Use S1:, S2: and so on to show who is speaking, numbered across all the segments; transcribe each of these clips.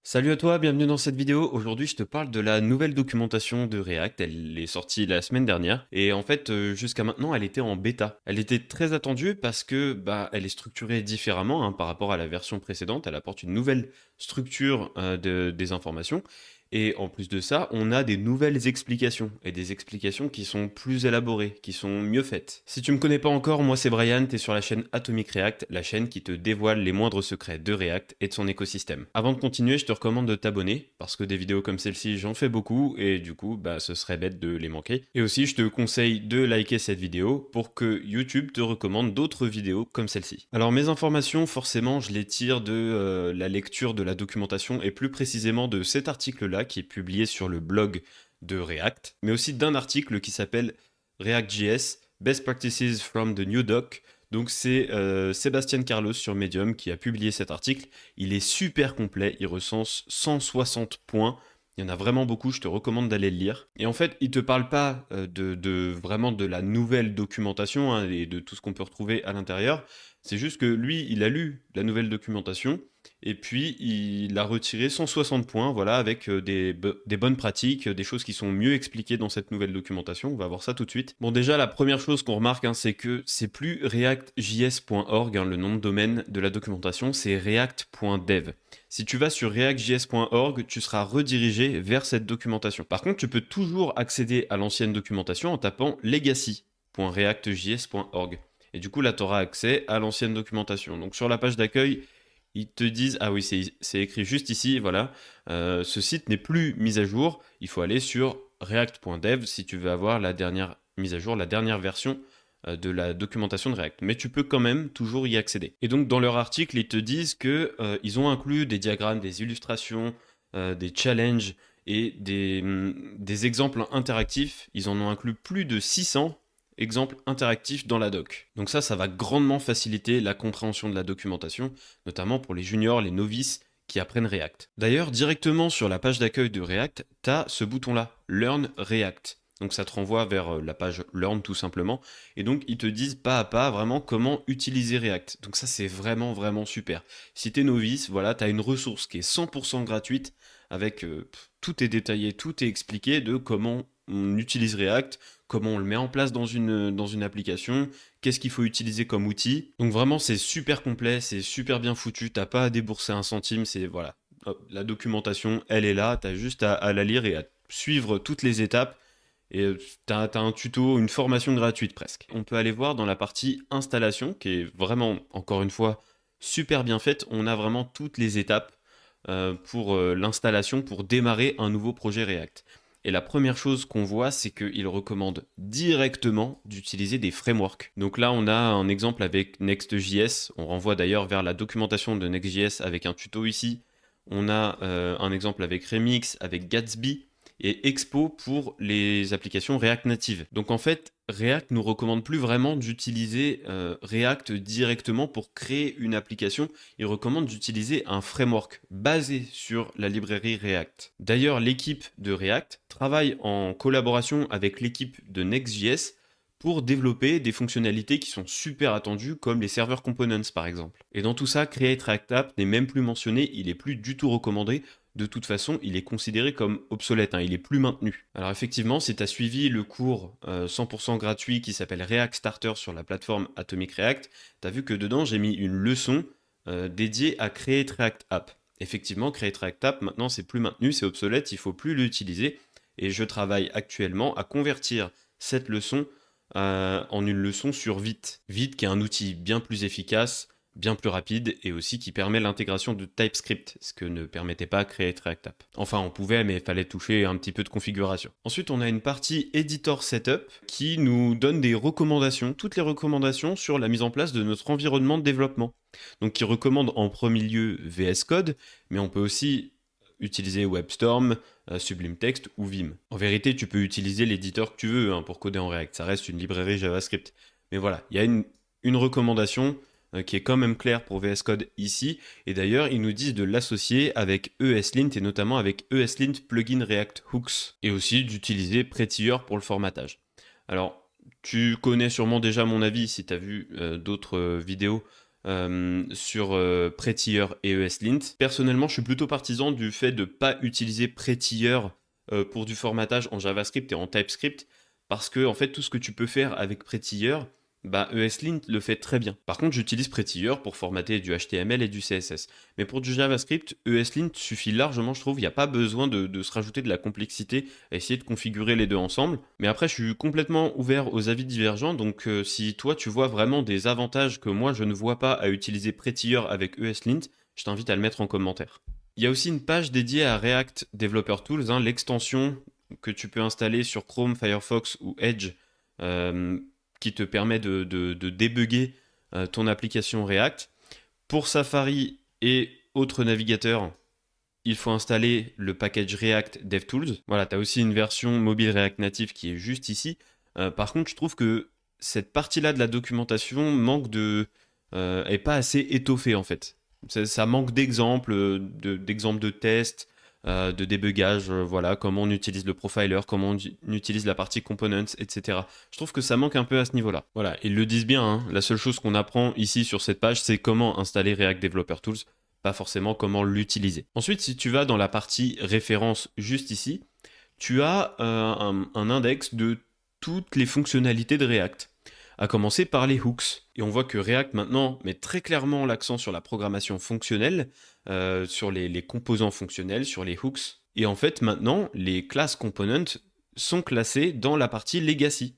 S1: Salut à toi, bienvenue dans cette vidéo. Aujourd'hui, je te parle de la nouvelle documentation de React. Elle est sortie la semaine dernière et en fait, jusqu'à maintenant, elle était en bêta. Elle était très attendue parce que elle est structurée différemment par rapport à la version précédente. Elle apporte une nouvelle structure des informations. Et en plus de ça, on a des nouvelles explications et des explications qui sont plus élaborées, qui sont mieux faites. Si tu me connais pas encore, moi c'est Brian, t'es sur la chaîne Atomic React, la chaîne qui te dévoile les moindres secrets de React et de son écosystème. Avant de continuer, je te recommande de t'abonner parce que des vidéos comme celle-ci, j'en fais beaucoup et du coup, ce serait bête de les manquer. Et aussi, je te conseille de liker cette vidéo pour que YouTube te recommande d'autres vidéos comme celle-ci. Alors mes informations, forcément, je les tire de la lecture de la documentation et plus précisément de cet article-là qui est publié sur le blog de React, mais aussi d'un article qui s'appelle React.js Best Practices from the New Doc. Donc c'est Sébastien Carlos sur Medium qui a publié cet article. Il est super complet, il recense 160 points. Il y en a vraiment beaucoup, je te recommande d'aller le lire. Et en fait, il te parle pas vraiment de la nouvelle documentation et de tout ce qu'on peut retrouver à l'intérieur. C'est juste que lui, il a lu la nouvelle documentation et puis il a retiré 160 points, voilà, avec des bonnes pratiques, des choses qui sont mieux expliquées dans cette nouvelle documentation. On va voir ça tout de suite. Bon, déjà, la première chose qu'on remarque, c'est que c'est plus reactjs.org, le nom de domaine de la documentation, c'est react.dev. Si tu vas sur reactjs.org, tu seras redirigé vers cette documentation. Par contre, tu peux toujours accéder à l'ancienne documentation en tapant legacy.reactjs.org. Et du coup, là, tu auras accès à l'ancienne documentation. Donc, sur la page d'accueil, ils te disent, ah oui, c'est écrit juste ici, voilà, ce site n'est plus mis à jour, il faut aller sur react.dev si tu veux avoir la dernière mise à jour, la dernière version de la documentation de React. Mais tu peux quand même toujours y accéder. Et donc dans leur article, ils te disent que ils ont inclus des diagrammes, des illustrations, des challenges et des exemples interactifs. Ils en ont inclus plus de 600 exemples interactifs dans la doc. Donc ça va grandement faciliter la compréhension de la documentation, notamment pour les juniors, les novices qui apprennent React. D'ailleurs, directement sur la page d'accueil de React, tu as ce bouton-là, Learn React. Donc ça te renvoie vers la page Learn tout simplement. Et donc ils te disent pas à pas vraiment comment utiliser React. Donc ça c'est vraiment vraiment super. Si t'es novice, voilà, t'as une ressource qui est 100% gratuite avec tout est détaillé, tout est expliqué de comment on utilise React, comment on le met en place dans une application, qu'est-ce qu'il faut utiliser comme outil. Donc vraiment c'est super complet, c'est super bien foutu, t'as pas à débourser un centime, c'est voilà. Hop, la documentation, elle est là, t'as juste à la lire et à suivre toutes les étapes et t'as un tuto, une formation gratuite presque. On peut aller voir dans la partie installation, qui est vraiment, encore une fois, super bien faite. On a vraiment toutes les étapes pour l'installation, pour démarrer un nouveau projet React. Et la première chose qu'on voit, c'est qu'il recommande directement d'utiliser des frameworks. Donc là, on a un exemple avec Next.js. On renvoie d'ailleurs vers la documentation de Next.js avec un tuto ici. On a un exemple avec Remix, avec Gatsby et Expo pour les applications React Native. Donc en fait, React nous recommande plus vraiment d'utiliser React directement pour créer une application. Il recommande d'utiliser un framework basé sur la librairie React. D'ailleurs, l'équipe de React travaille en collaboration avec l'équipe de Next.js pour développer des fonctionnalités qui sont super attendues comme les server components par exemple. Et dans tout ça, Create React App n'est même plus mentionné, il est plus du tout recommandé. De toute façon, il est considéré comme obsolète, il est plus maintenu. Alors effectivement, si tu as suivi le cours 100% gratuit qui s'appelle React Starter sur la plateforme Atomic React, tu as vu que dedans j'ai mis une leçon dédiée à Create React App. Effectivement, Create React App, maintenant c'est plus maintenu, c'est obsolète, il faut plus l'utiliser. Et je travaille actuellement à convertir cette leçon en une leçon sur Vite. Vite qui est un outil bien plus efficace, bien plus rapide et aussi qui permet l'intégration de TypeScript, ce que ne permettait pas Create React App. Enfin, on pouvait, mais il fallait toucher un petit peu de configuration. Ensuite, on a une partie Editor Setup qui nous donne des recommandations, toutes les recommandations sur la mise en place de notre environnement de développement. Donc, qui recommande en premier lieu VS Code, mais on peut aussi utiliser WebStorm, Sublime Text ou Vim. En vérité, tu peux utiliser l'éditeur que tu veux pour coder en React. Ça reste une librairie JavaScript. Mais voilà, il y a une recommandation qui est quand même clair pour VS Code ici. Et d'ailleurs, ils nous disent de l'associer avec ESLint et notamment avec ESLint Plugin React Hooks. Et aussi d'utiliser Prettier pour le formatage. Alors, tu connais sûrement déjà mon avis si tu as vu d'autres vidéos sur Prettier et ESLint. Personnellement, je suis plutôt partisan du fait de ne pas utiliser Prettier pour du formatage en JavaScript et en TypeScript, parce que en fait, tout ce que tu peux faire avec Prettier, bah, ESLint le fait très bien. Par contre, j'utilise Prettier pour formater du HTML et du CSS. Mais pour du JavaScript, ESLint suffit largement, je trouve. Il n'y a pas besoin de se rajouter de la complexité à essayer de configurer les deux ensemble. Mais après, je suis complètement ouvert aux avis divergents. Donc, si toi, tu vois vraiment des avantages que moi, je ne vois pas à utiliser Prettier avec ESLint, je t'invite à le mettre en commentaire. Il y a aussi une page dédiée à React Developer Tools, hein, l'extension que tu peux installer sur Chrome, Firefox ou Edge, euh, qui te permet de débugger ton application React. Pour Safari et autres navigateurs, il faut installer le package React DevTools. Voilà, tu as aussi une version mobile React Native qui est juste ici. Par contre, je trouve que cette partie-là de la documentation est pas assez étoffée en fait. Ça manque d'exemples, d'exemples de tests, de débugage, voilà, comment on utilise le profiler, comment on utilise la partie components, etc. Je trouve que ça manque un peu à ce niveau-là. Voilà, ils le disent bien, hein, la seule chose qu'on apprend ici sur cette page, c'est comment installer React Developer Tools, pas forcément comment l'utiliser. Ensuite, si tu vas dans la partie référence juste ici, tu as un index de toutes les fonctionnalités de React, à commencer par les hooks. Et on voit que React maintenant met très clairement l'accent sur la programmation fonctionnelle, sur les composants fonctionnels, sur les hooks. Et en fait, maintenant, les classes components sont classées dans la partie legacy.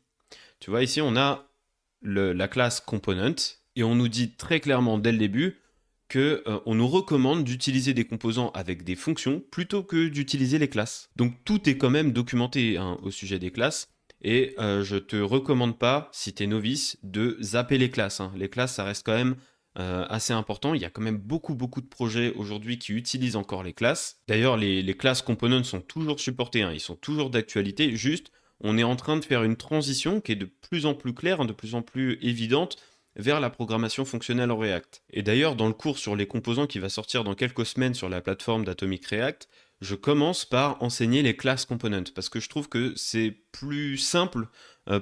S1: Tu vois, ici, on a la classe component, et on nous dit très clairement dès le début qu'on nous recommande d'utiliser des composants avec des fonctions plutôt que d'utiliser les classes. Donc tout est quand même documenté, hein, au sujet des classes. Et je te recommande pas, si tu es novice, de zapper les classes, hein. Les classes, ça reste quand même assez important. Il y a quand même beaucoup de projets aujourd'hui qui utilisent encore les classes. D'ailleurs, les classes components sont toujours supportées, hein. Ils sont toujours d'actualité. Juste, on est en train de faire une transition qui est de plus en plus claire, hein, de plus en plus évidente vers la programmation fonctionnelle en React. Et d'ailleurs, dans le cours sur les composants qui va sortir dans quelques semaines sur la plateforme d'Atomic React, je commence par enseigner les classes components, parce que je trouve que c'est plus simple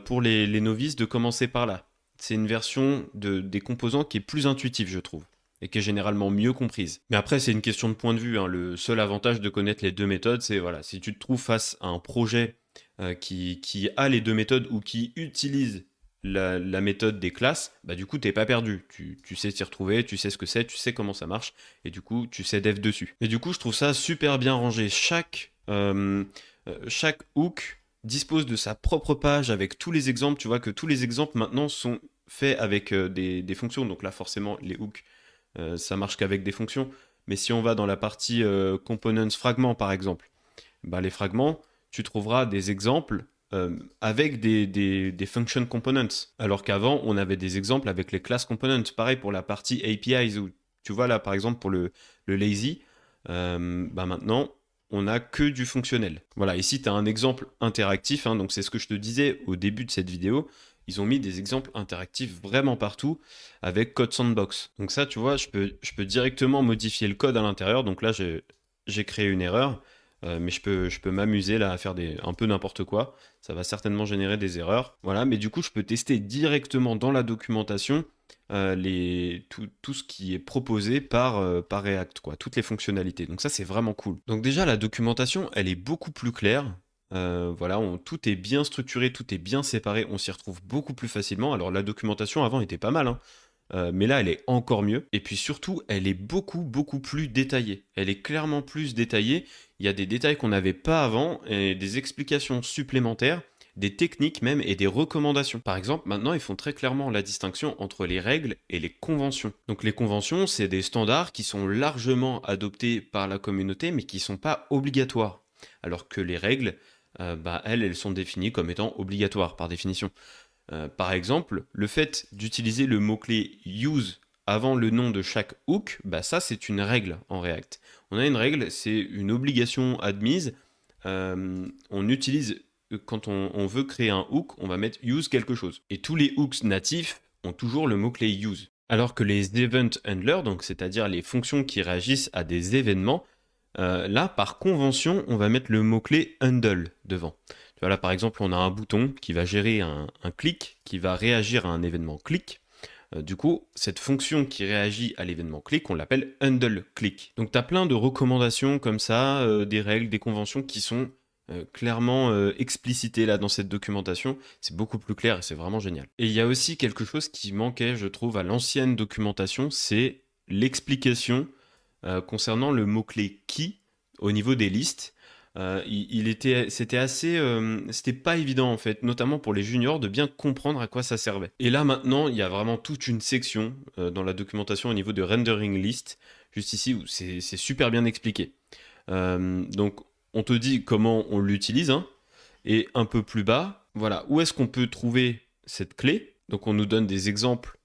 S1: pour les novices de commencer par là. C'est une version des composants qui est plus intuitive, je trouve, et qui est généralement mieux comprise. Mais après, c'est une question de point de vue, hein. Le seul avantage de connaître les deux méthodes, c'est voilà, si tu te trouves face à un projet qui a les deux méthodes ou qui utilise la méthode des classes, bah du coup, t'es pas perdu. Tu sais t'y retrouver, tu sais ce que c'est, tu sais comment ça marche, et du coup, tu sais dev dessus. Et du coup, je trouve ça super bien rangé. Chaque hook dispose de sa propre page avec tous les exemples. Tu vois que tous les exemples maintenant sont faits avec des fonctions. Donc là, forcément, les hooks, ça marche qu'avec des fonctions. Mais si on va dans la partie components fragments, par exemple, bah, les fragments, tu trouveras des exemples avec des function components. Alors qu'avant, on avait des exemples avec les class components. Pareil pour la partie APIs, où tu vois là, par exemple, pour le lazy, bah maintenant, on n'a que du fonctionnel. Voilà, ici, tu as un exemple interactif, hein, donc c'est ce que je te disais au début de cette vidéo. Ils ont mis des exemples interactifs vraiment partout avec Code Sandbox. Donc ça, tu vois, je peux directement modifier le code à l'intérieur. Donc là, j'ai créé une erreur. Mais je peux m'amuser là à faire un peu n'importe quoi. Ça va certainement générer des erreurs. Voilà, mais du coup, je peux tester directement dans la documentation tout ce qui est proposé par React, quoi, toutes les fonctionnalités. Donc ça, c'est vraiment cool. Donc déjà, la documentation, elle est beaucoup plus claire. Voilà, tout est bien structuré, tout est bien séparé, on s'y retrouve beaucoup plus facilement. Alors la documentation avant était pas mal, hein. Mais là, elle est encore mieux. Et puis surtout, elle est beaucoup plus détaillée. Elle est clairement plus détaillée. Il y a des détails qu'on n'avait pas avant, et des explications supplémentaires, des techniques même et des recommandations. Par exemple, maintenant, ils font très clairement la distinction entre les règles et les conventions. Donc les conventions, c'est des standards qui sont largement adoptés par la communauté, mais qui ne sont pas obligatoires. Alors que les règles, bah, elles sont définies comme étant obligatoires par définition. Par exemple, le fait d'utiliser le mot-clé use avant le nom de chaque hook, bah ça c'est une règle en React. On a une règle, c'est une obligation admise. On utilise, quand on veut créer un hook, on va mettre use quelque chose. Et tous les hooks natifs ont toujours le mot-clé use. Alors que les event handlers, donc c'est-à-dire les fonctions qui réagissent à des événements, là par convention, on va mettre le mot-clé handle devant. Tu vois, là, par exemple, on a un bouton qui va gérer un clic, qui va réagir à un événement clic. Du coup, cette fonction qui réagit à l'événement click, on l'appelle handle click. Donc tu as plein de recommandations comme ça, des règles, des conventions qui sont clairement explicitées là dans cette documentation. C'est beaucoup plus clair et c'est vraiment génial. Et il y a aussi quelque chose qui manquait, je trouve, à l'ancienne documentation, c'est l'explication concernant le mot-clé key au niveau des listes. C'était assez, c'était pas évident en fait, notamment pour les juniors, de bien comprendre à quoi ça servait. Et là maintenant, il y a vraiment toute une section dans la documentation au niveau de rendering list, juste ici où c'est super bien expliqué. Donc on te dit comment on l'utilise, hein, et un peu plus bas, voilà, où est-ce qu'on peut trouver cette clé. Donc on nous donne des exemples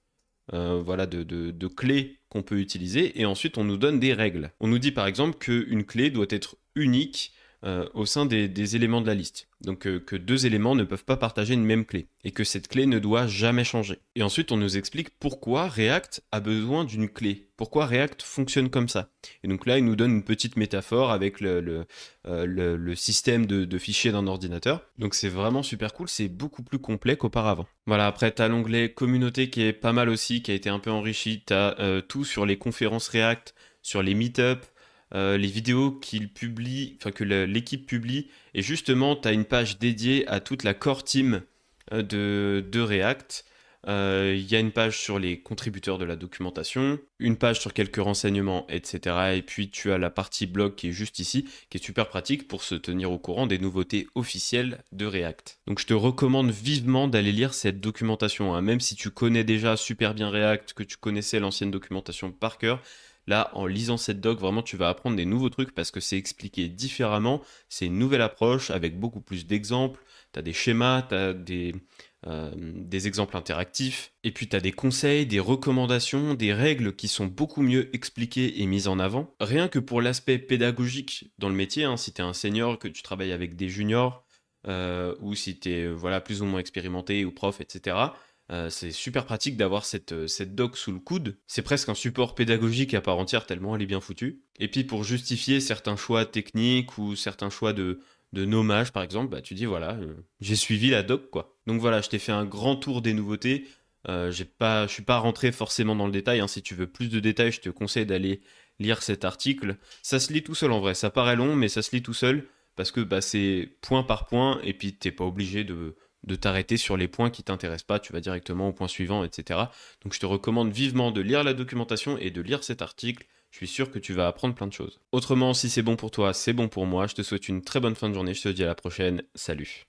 S1: voilà, de clés qu'on peut utiliser, et ensuite on nous donne des règles. On nous dit par exemple qu'une clé doit être unique au sein des éléments de la liste. Donc que deux éléments ne peuvent pas partager une même clé, et que cette clé ne doit jamais changer. Et ensuite on nous explique pourquoi React a besoin d'une clé, pourquoi React fonctionne comme ça. Et donc là il nous donne une petite métaphore avec le système de fichiers d'un ordinateur. Donc c'est vraiment super cool, c'est beaucoup plus complet qu'auparavant. Voilà, après tu as l'onglet communauté qui est pas mal aussi, qui a été un peu enrichi. Tu as tout sur les conférences React, sur les meet-up, les vidéos qu'il publie, enfin que l'équipe publie. Et justement, tu as une page dédiée à toute la core team de React. Il y a une page sur les contributeurs de la documentation, une page sur quelques renseignements, etc. Et puis tu as la partie blog qui est juste ici, qui est super pratique pour se tenir au courant des nouveautés officielles de React. Donc je te recommande vivement d'aller lire cette documentation, hein. Même si tu connais déjà super bien React, que tu connaissais l'ancienne documentation par cœur, là, en lisant cette doc, vraiment, tu vas apprendre des nouveaux trucs parce que c'est expliqué différemment. C'est une nouvelle approche avec beaucoup plus d'exemples. Tu as des schémas, tu as des exemples interactifs. Et puis, tu as des conseils, des recommandations, des règles qui sont beaucoup mieux expliquées et mises en avant. Rien que pour l'aspect pédagogique dans le métier, hein, si tu es un senior, que tu travailles avec des juniors, ou si tu es voilà, plus ou moins expérimenté ou prof, etc. C'est super pratique d'avoir cette doc sous le coude. C'est presque un support pédagogique à part entière tellement elle est bien foutue. Et puis pour justifier certains choix techniques ou certains choix de nommage par exemple, bah tu dis voilà, j'ai suivi la doc quoi. Donc voilà, je t'ai fait un grand tour des nouveautés. Je suis pas rentré forcément dans le détail, hein. Si tu veux plus de détails, je te conseille d'aller lire cet article. Ça se lit tout seul en vrai, ça paraît long mais ça se lit tout seul parce que bah, c'est point par point et puis t'es pas obligé de t'arrêter sur les points qui t'intéressent pas, tu vas directement au point suivant, etc. Donc je te recommande vivement de lire la documentation et de lire cet article. Je suis sûr que tu vas apprendre plein de choses. Autrement, si c'est bon pour toi, c'est bon pour moi. Je te souhaite une très bonne fin de journée. Je te dis à la prochaine. Salut.